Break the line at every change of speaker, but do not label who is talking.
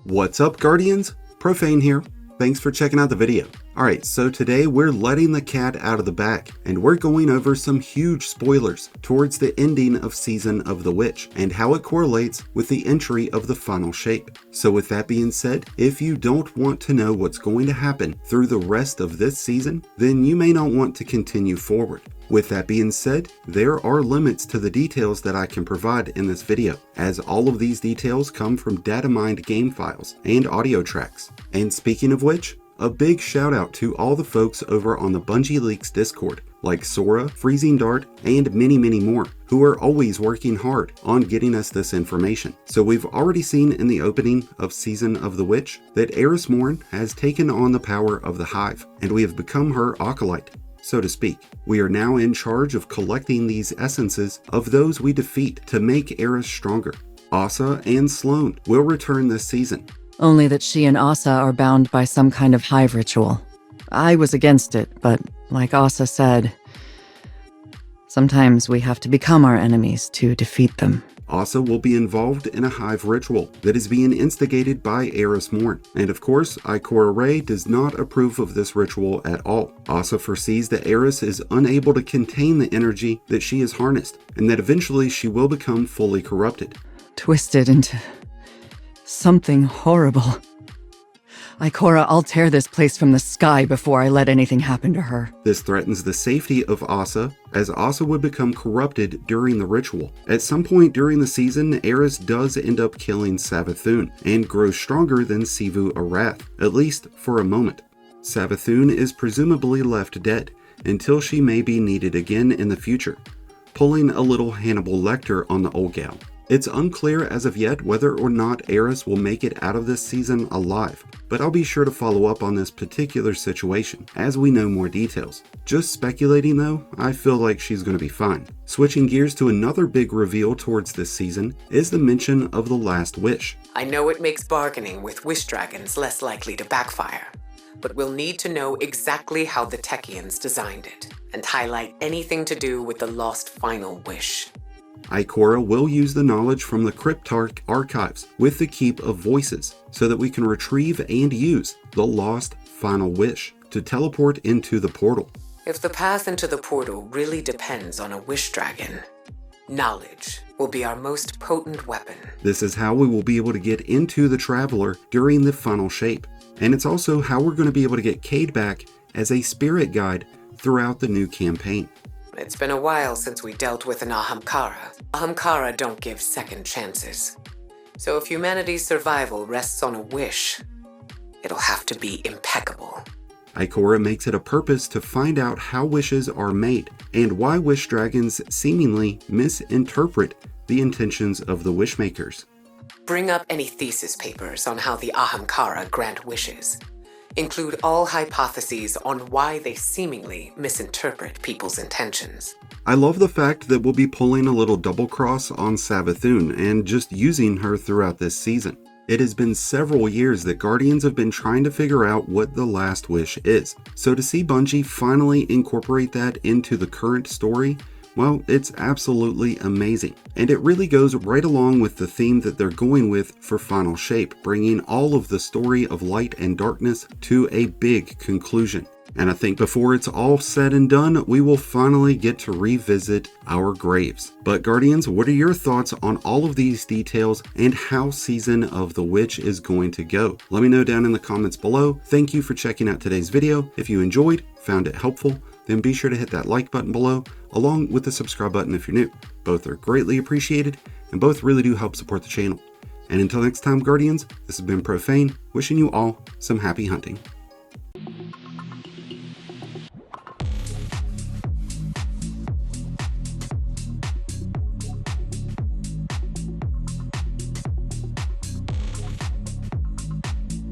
What's up, Guardians? Profane here. Thanks for checking out the video. Alright, so today we're letting the cat out of the bag, and we're going over some huge spoilers towards the ending of Season of the Witch, and how it correlates with the entry of the final shape. So with that being said, if you don't want to know what's going to happen through the rest of this season, then you may not want to continue forward. With that being said, there are limits to the details that I can provide in this video, as all of these details come from Datamined game files and audio tracks. And speaking of which, a big shout out to all the folks over on the Bungie Leaks Discord, like Sora, Freezing Dart, and many more, who are always working hard on getting us this information. So we've already seen in the opening of Season of the Witch that Eris Morn has taken on the power of the Hive, and we have become her acolyte, so to speak. We are now in charge of collecting these essences of those we defeat to make Eris stronger. Asa and Sloane will return this season.
Only that she and Asa are bound by some kind of hive ritual. I was against it, but like Asa said, sometimes we have to become our enemies to defeat them.
Asa will be involved in a hive ritual that is being instigated by Eris Morn. And of course, Ikora Rey does not approve of this ritual at all. Asa foresees that Eris is unable to contain the energy that she has harnessed, and that eventually she will become fully corrupted.
Twisted into something horrible. Ikora, I'll tear this place from the sky before I let anything happen to her.
This threatens the safety of Asa, as Asa would become corrupted during the ritual. At some point during the season, Eris does end up killing Savathun, and grows stronger than Sivu Arath, at least for a moment. Savathun is presumably left dead, until she may be needed again in the future, pulling a little Hannibal Lecter on the old gal. It's unclear as of yet whether or not Eris will make it out of this season alive, but I'll be sure to follow up on this particular situation as we know more details. Just speculating though, I feel like she's going to be fine. Switching gears to another big reveal towards this season is the mention of the last wish.
I know it makes bargaining with wish dragons less likely to backfire, but we'll need to know exactly how the Techians designed it, and highlight anything to do with the lost final wish.
Ikora will use the knowledge from the Cryptarch archives with the Keep of Voices so that we can retrieve and use the lost final wish to teleport into the portal.
If the path into the portal really depends on a wish dragon, knowledge will be our most potent weapon.
This is how we will be able to get into the Traveler during the final shape, and it's also how we're going to be able to get Cade back as a spirit guide throughout the new campaign.
It's been a while since we dealt with an Ahamkara. Ahamkara don't give second chances. So if humanity's survival rests on a wish, it'll have to be impeccable.
Ikora makes it a purpose to find out how wishes are made, and why wish dragons seemingly misinterpret the intentions of the wishmakers.
Bring up any thesis papers on how the Ahamkara grant wishes. Include all hypotheses on why they seemingly misinterpret people's intentions.
I love the fact that we'll be pulling a little double cross on Savathun and just using her throughout this season. It has been several years that Guardians have been trying to figure out what the last wish is. So to see Bungie finally incorporate that into the current story, well, it's absolutely amazing. And it really goes right along with the theme that they're going with for Final Shape, bringing all of the story of light and darkness to a big conclusion. And I think before it's all said and done, we will finally get to revisit our graves. But Guardians, what are your thoughts on all of these details and how Season of the Witch is going to go? Let me know down in the comments below. Thank you for checking out today's video. If you enjoyed, found it helpful, then be sure to hit that like button below, along with the subscribe button if you're new. Both are greatly appreciated, and both really do help support the channel. And until next time, Guardians, this has been Profane, wishing you all some happy hunting.